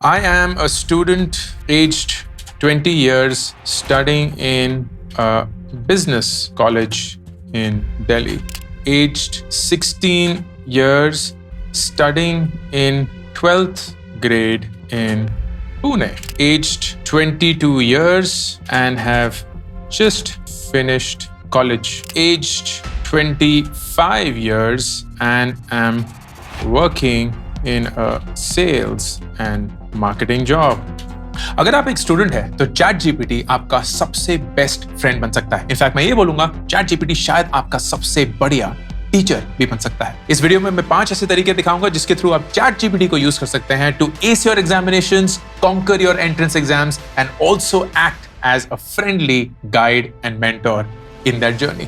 I am a student aged 20 years studying in a business college in Delhi. Aged 16 years studying in 12th grade in Pune. Aged 22 years and have just finished college. Aged 25 years and am working in a sales and marketing job. अगर आप एक student है तो chat GPT आपका सबसे best friend बन सकता है। इनफैक्ट मैं ये बोलूंगा चैट जीपीटी शायद आपका सबसे बढ़िया टीचर भी बन सकता है। इस वीडियो में मैं 5 ऐसे तरीके दिखाऊंगा जिसके थ्रू आप चैट जीपीटी को यूज कर सकते हैं to ace your examinations, conquer your entrance exams and also act as a friendly guide and mentor in that journey.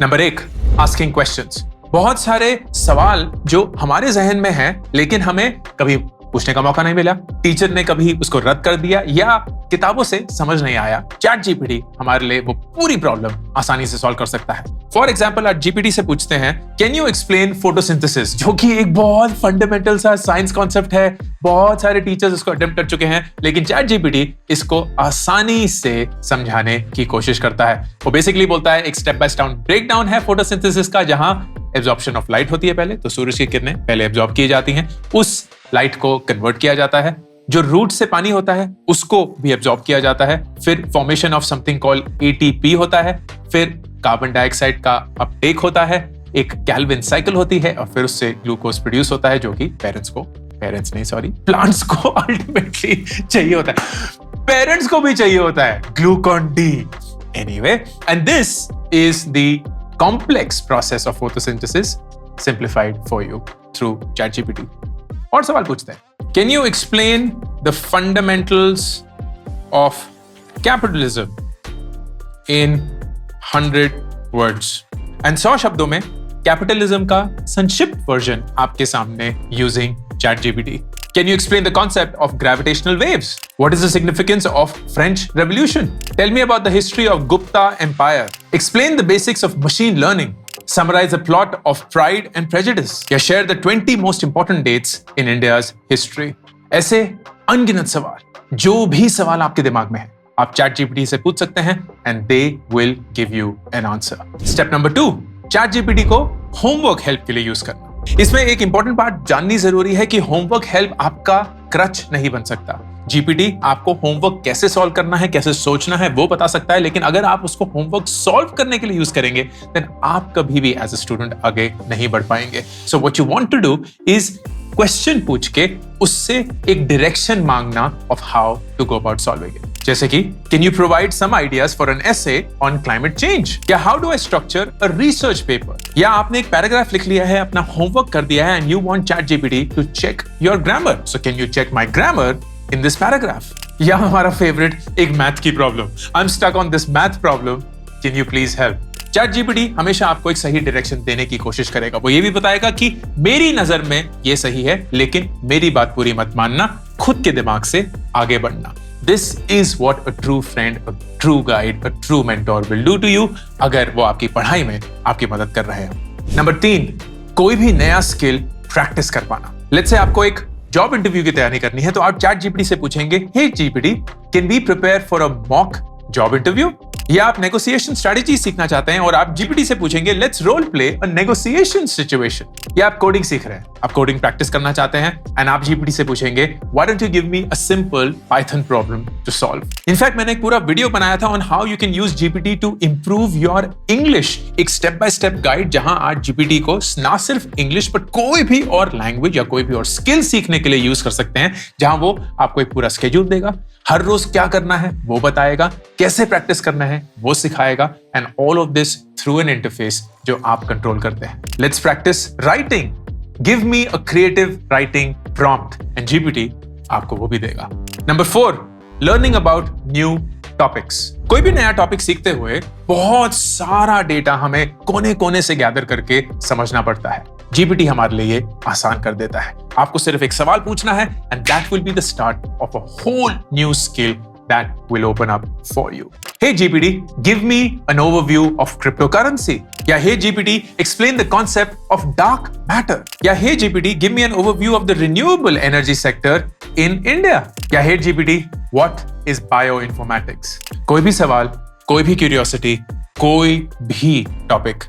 Number 1, asking questions. बहुत सारे सवाल जो हमारे जहन में हैं लेकिन हमें कभी पूछने का मौका नहीं मिला, टीचर ने कभी उसको रद्द कर दिया या किताबों से समझ नहीं आया। चैट जीपीटी हमारे लिए वो पूरी प्रॉब्लम आसानी से सॉल्व कर सकता है। फॉर एग्जाम्पल आप जीपीटी से पूछते हैं कैन यू एक्सप्लेन फोटोसिंथेसिस, जो कि एक बहुत फंडामेंटल सा साइंस कॉन्सेप्ट है। बहुत सारे टीचर्स इसको अटेम्प्ट कर चुके हैं लेकिन चैट जीपीटी इसको आसानी से समझाने की कोशिश करता है। वो बेसिकली बोलता है एक स्टेप बाय स्टेप ब्रेकडाउन है फोटोसिंथेसिस का, जहां एब्जॉर्प्शन ऑफ लाइट होती है पहले, तो सूरज की किरणें पहले एब्जॉर्ब की जाती हैं, उस लाइट को कन्वर्ट किया जाता है, जो रूट से पानी होता है उसको भी एब्जॉर्ब किया जाता है, फिर formation of something called ATP होता है, फिर कार्बन डाइऑक्साइड का अपटेक होता है, एक कैल्विन साइकिल होती है और फिर उससे ग्लूकोज प्रोड्यूस होता है जो कि प्लांट्स को अल्टीमेटली चाहिए होता है। पेरेंट्स को भी चाहिए होता है Glucon D. Anyway, and this is the complex process of photosynthesis simplified for you through ChatGPT. और सवाल पूछते हैं, can you explain the fundamentals of capitalism in 100 words? And 100 शब्दों में capitalism का संक्षिप्त वर्जन आपके सामने using ChatGPT. Can you explain the concept of gravitational waves? What is the significance of French Revolution? Tell me about the history of Gupta Empire. Explain the basics of machine learning. Summarize the plot of Pride and Prejudice. या share the 20 most important dates in India's history. ऐसे अनगिनत सवाल, जो भी सवाल आपके दिमाग में है, आप ChatGPT से पूछ सकते हैं and they will give you an answer. Step number 2, ChatGPT को होमवर्क हेल्प के लिए यूज करना। इसमें एक इंपॉर्टेंट बात जाननी जरूरी है कि होमवर्क हेल्प आपका क्रच नहीं बन सकता। जीपीटी आपको होमवर्क कैसे सॉल्व करना है, कैसे सोचना है वो बता सकता है, लेकिन अगर आप उसको होमवर्क सॉल्व करने के लिए यूज करेंगे देन आप कभी भी एज अ स्टूडेंट आगे नहीं बढ़ पाएंगे। So what you want to do is question पूछ के उससे एक डायरेक्शन मांगना of how to go about solving it. जैसे कि can you provide some ideas for an essay on climate change, या how do I structure a research paper, या आपने एक पैराग्राफ लिख लिया है, अपना होमवर्क कर दिया है and you want ChatGPT to check your grammar, so can you check my grammar in this paragraph. या हमारा फेवरेट एक मैथ की problem, I am stuck on this math problem, can you please help. ChatGPT हमेशा आपको एक सही direction देने की कोशिश करेगा। वो ये भी बताएगा कि मेरी नजर में ये सही है लेकिन मेरी बात पूरी मत मानना, खुद के दिमाग से आगे बढ़ना। This is what a true friend, a true guide, a true mentor will do to you अगर वो आपकी पढ़ाई में आपकी मदद कर रहे हैं। नंबर 3, कोई भी नया स्किल प्रैक्टिस कर पाना। लेट्स से आपको एक जॉब इंटरव्यू की तैयारी करनी है तो आप चैट जीपीटी से पूछेंगे, hey GPT can we prepare for a mock job interview, या आप नेगोशिएशन स्ट्रेटजी सीखना चाहते हैं और आप जीपीटी से पूछेंगे let's roll play a negotiation situation, या आप कोडिंग सीख रहे हैं, आप कोडिंग प्रैक्टिस करना चाहते हैं एंड आप जीपीटी से पूछेंगे why don't you give me a simple Python problem to solve. In fact मैंने एक पूरा वीडियो बनाया था on how you can use GPT to improve your English, एक स्टेप बाय स्टेप गाइड जहां आप जीपीटी को ना सिर्फ इंग्लिश बट कोई भी और लैंग्वेज या कोई भी और स्किल सीखने के लिए यूज कर सकते हैं, जहां वो आपको एक पूरा स्केड्यूल देगा, हर रोज क्या करना है वो बताएगा, कैसे प्रैक्टिस करना है वो सिखाएगा, and all of this through an interface जो आप कंट्रोल करते हैं। Let's practice writing, give me a creative writing prompt and GPT आपको वो भी देगा। Number 4, learning about new topics. कोई भी नया टॉपिक सीखते हुए बहुत सारा डेटा हमें कोने कोने से गैदर करके समझना पड़ता है। जीपीटी हमारे लिए आसान कर देता है। आपको सिर्फ एक सवाल पूछना है and that will be the start of a whole new skill that will open up for you. Hey GPT, give me an overview of cryptocurrency. या Hey GPT, explain the concept of dark matter. या Hey GPT, give me an overview of the renewable energy sector in India. या Hey GPT, what is bioinformatics? कोई भी सवाल, कोई भी curiosity, कोई भी टॉपिक,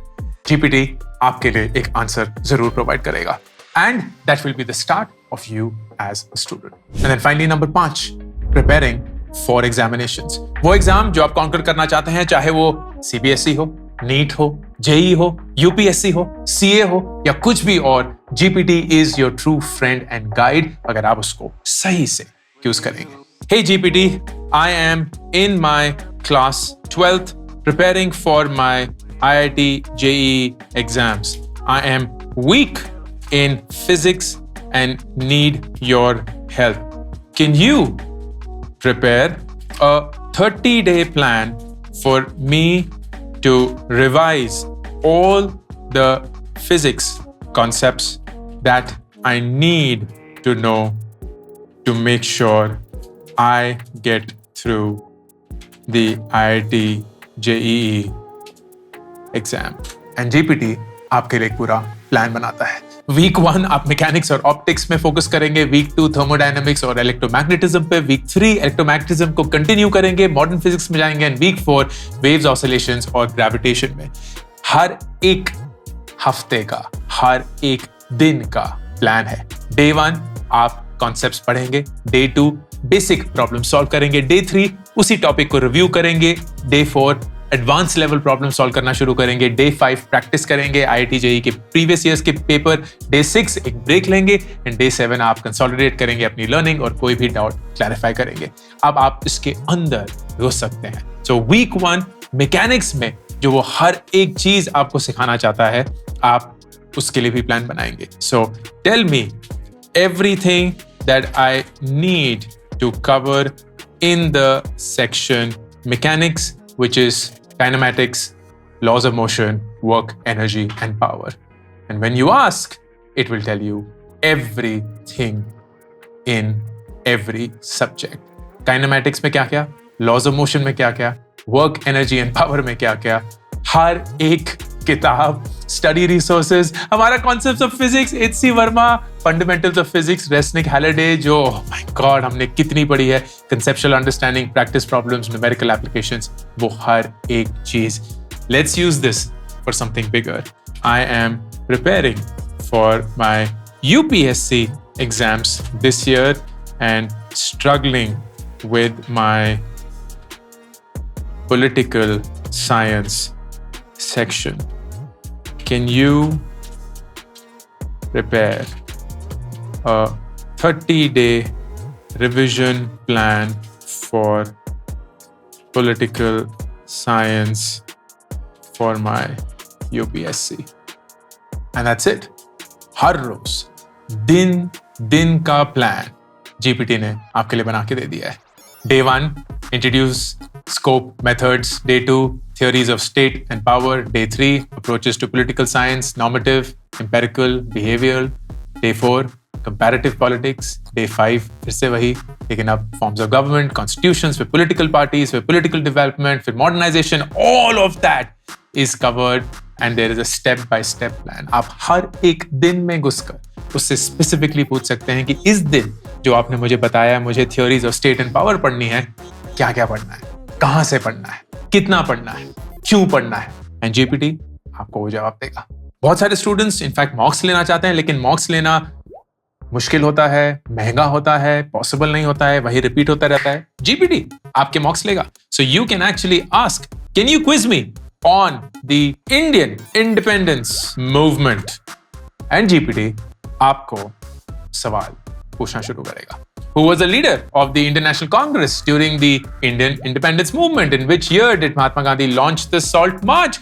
GPT आपके लिए एक आंसर जरूर प्रोवाइड करेगा. And that will be the start of you as a student. And then finally, number 5, preparing for examinations. वो एग्जाम जो आप कॉन्कर करना चाहते हैं, चाहे वो CBSE हो, नीट हो, JEE हो, UPSC हो, CA हो या कुछ भी और, GPT is your true friend and guide अगर आप उसको सही से यूज करेंगे. Hey GPT, I am in my class 12th preparing for my IIT JEE exams. I am weak in physics and need your help. Can you prepare a 30-day plan for me to revise all the physics concepts that I need to know to make sure I get through the IIT JEE exam. And GPT आपके लिए पूरा plan बनाता है. Week 1 आप mechanics और optics में focus करेंगे, week 2 thermodynamics और इलेक्ट्रोमैग्नेटिज्म पे, वीक 3 इलेक्ट्रोमैग्नेटिज्म को कंटिन्यू करेंगे, मॉडर्न फिजिक्स में जाएंगे, एंड वीक 4 वेव्स, ऑसिलेशंस और ग्रेविटेशन में. हर एक हफ्ते का, हर एक दिन का प्लान है. डे 1 आप कॉन्सेप्ट्स पढ़ेंगे, डे 2 बेसिक प्रॉब्लम सॉल्व करेंगे, डे 3 उसी टॉपिक को रिव्यू करेंगे, day 4 advance level problem solve करना शुरू करेंगे, डे 5 प्रैक्टिस करेंगे IIT JEE के प्रीवियस ईयर्स के पेपर, डे 6 एक ब्रेक लेंगे, एंड डे 7 आप कंसोलिडेट करेंगे अपनी लर्निंग और कोई भी डाउट क्लैरिफाई करेंगे. अब आप इसके अंदर घुस सकते हैं. सो वीक 1 मैकेनिक्स में जो वो हर एक चीज आपको सिखाना चाहता है, आप उसके लिए भी प्लान बनाएंगे. So tell me everything that I need to cover in the section mechanics, which is kinematics, laws of motion, work, energy, and power. And when you ask, it will tell you everything in every subject. Kinematics में क्या-क्या, laws of motion में क्या-क्या, work, energy, and power में क्या-क्या, हर एक किताब, study resources, हमारा concepts of physics, H.C. Verma, fundamentals of physics, Resnick Halliday, जो माय गॉड हमने कितनी पढ़ी है, conceptual understanding, practice problems, numerical applications, वो हर एक चीज. Let's use this for something bigger. I am preparing for my UPSC exams this year and struggling with my political science section. Can you prepare a 30-day revision plan for political science for my UPSC? And that's it. हर रोज दिन का plan GPT ने आपके लिए बना के दे दिया है. Day 1, introduce scope methods. Day 2, theories of state and power. Day 3, approaches to political science, normative, empirical, behavioral. Day 4, comparative politics. Day 5, फिर से वही, लेकिन अब forms of government, constitutions, फिर political parties, फिर political development, फिर modernization. All of that is covered and there is a step-by-step plan. आप हर एक दिन में घुसकर उससे स्पेसिफिकली पूछ सकते हैं कि इस दिन जो आपने मुझे बताया, मुझे theories of state and power पढ़नी है, क्या क्या पढ़ना है, कहां से पढ़ना है, कितना पढ़ना है, क्यों पढ़ना है, एंड GPT आपको वो जवाब देगा. बहुत सारे स्टूडेंट्स इनफैक्ट मॉक्स लेना चाहते हैं, लेकिन मॉक्स लेना मुश्किल होता है, महंगा होता है, पॉसिबल नहीं होता है, वही रिपीट होता रहता है. GPT आपके मॉक्स लेगा. So you can actually ask, can you quiz me on the Indian independence movement, and GPT आपको सवाल पूछना शुरू करेगा. Who was the leader of the Indian National Congress during the Indian independence movement? In which year did Mahatma Gandhi launch the Salt March?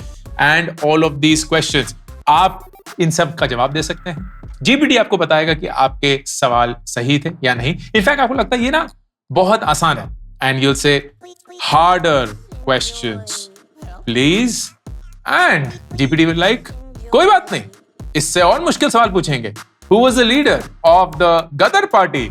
And all of these questions. आप इन सब का जवाब दे सकते हैं. GPT आपको बताएगा कि आपके सवाल सही थे या नहीं. इनफैक्ट आपको लगता है ये ना बहुत आसान है. And you'll say harder questions, please. And GPT will like, कोई बात नहीं, इससे और मुश्किल सवाल पूछेंगे. Who was the leader of the Gadar party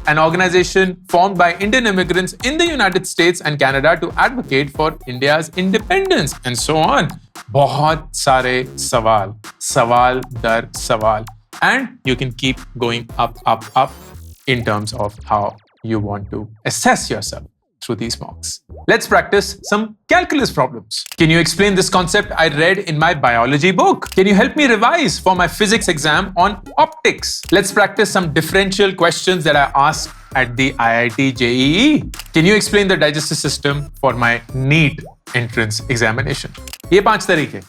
an organization formed by Indian immigrants in the United States and Canada to advocate for India's independence, and so on. बहुत सारे सवाल, सवाल दर सवाल, and you can keep going up in terms of how you want to assess yourself through these mocks. Let's practice some calculus problems. Can you explain this concept I read in my biology book? Can you help me revise for my physics exam on optics? Let's practice some differential questions that I asked at the IIT JEE. Can you explain the digestive system for my NEET entrance examination? ये 5 तरीके.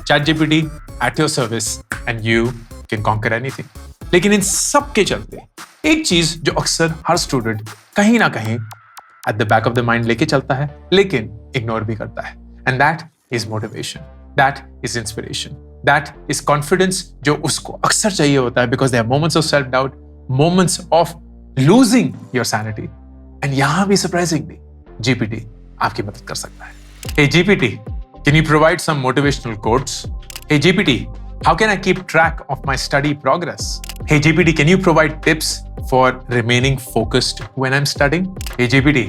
ChatGPT at your service and you can conquer anything. लेकिन इन सब के चलते एक चीज जो अक्सर हर स्टूडेंट कहीं ना कहीं at the back of the mind लेके चलता है, लेकिन इग्नोर भी करता है, and that is motivation, that is inspiration, that is confidence जो उसको अक्सर चाहिए होता है because there are moments of self doubt, moments of losing your sanity, and यहाँ भी surprisingly GPT आपकी मदद कर सकता है. Hey GPT, can you provide some motivational quotes? Hey GPT, how can I keep track of my study progress? Hey GPT, can you provide tips for remaining focused when I'm studying? Hey GPT,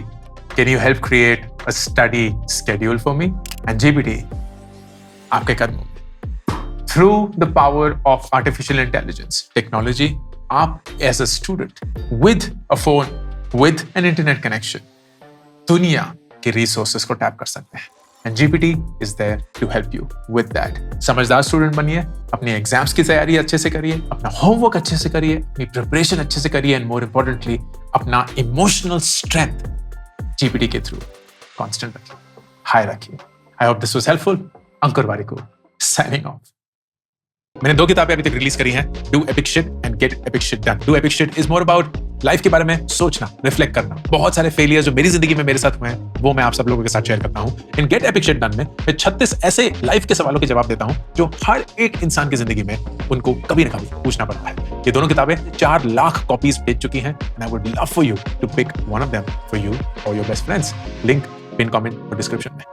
can you help create a study schedule for me? And GPT, आपके कदमों में. Through the power of artificial intelligence technology, आप as a student with a phone, with an internet connection, दुनिया के resources को tap कर सकते हैं. And GPT is there to help you with that. समझदार स्टूडेंट बनिए, अपनी एग्जाम्स की तैयारी अच्छे से करिए, अपना होमवर्क अच्छे से करिए, अपनी प्रिपरेशन अच्छे से करिए, एंड मोर इंपॉर्टेंटली अपना इमोशनल स्ट्रेंथ GPT के थ्रू कांस्टेंट रखिए, हाई रखिए. I hope this was helpful. Ankur Warikoo signing off. मैंने 2 किताबें अभी तक रिलीज करी हैं, do epic shit and gate epic shit done. Do epic shit is more about life के बारे में सोचना, रिफ्लेक्ट करना. बहुत सारे फेलियर जो मेरी जिंदगी में मेरे साथ हुए हैं वो मैं आप सब लोगों के साथ शेयर करता हूं. इन गेट एपिक शिट डन में मैं 36 ऐसे लाइफ के सवालों के जवाब देता हूं जो हर एक इंसान की जिंदगी में उनको कभी ना कभी पूछना पड़ता है. ये दोनों किताबें 4 लाख कॉपीज बेच चुकी हैं, and I would love for you to pick one of them for you or your best friends. Link pin comment और डिस्क्रिप्शन में.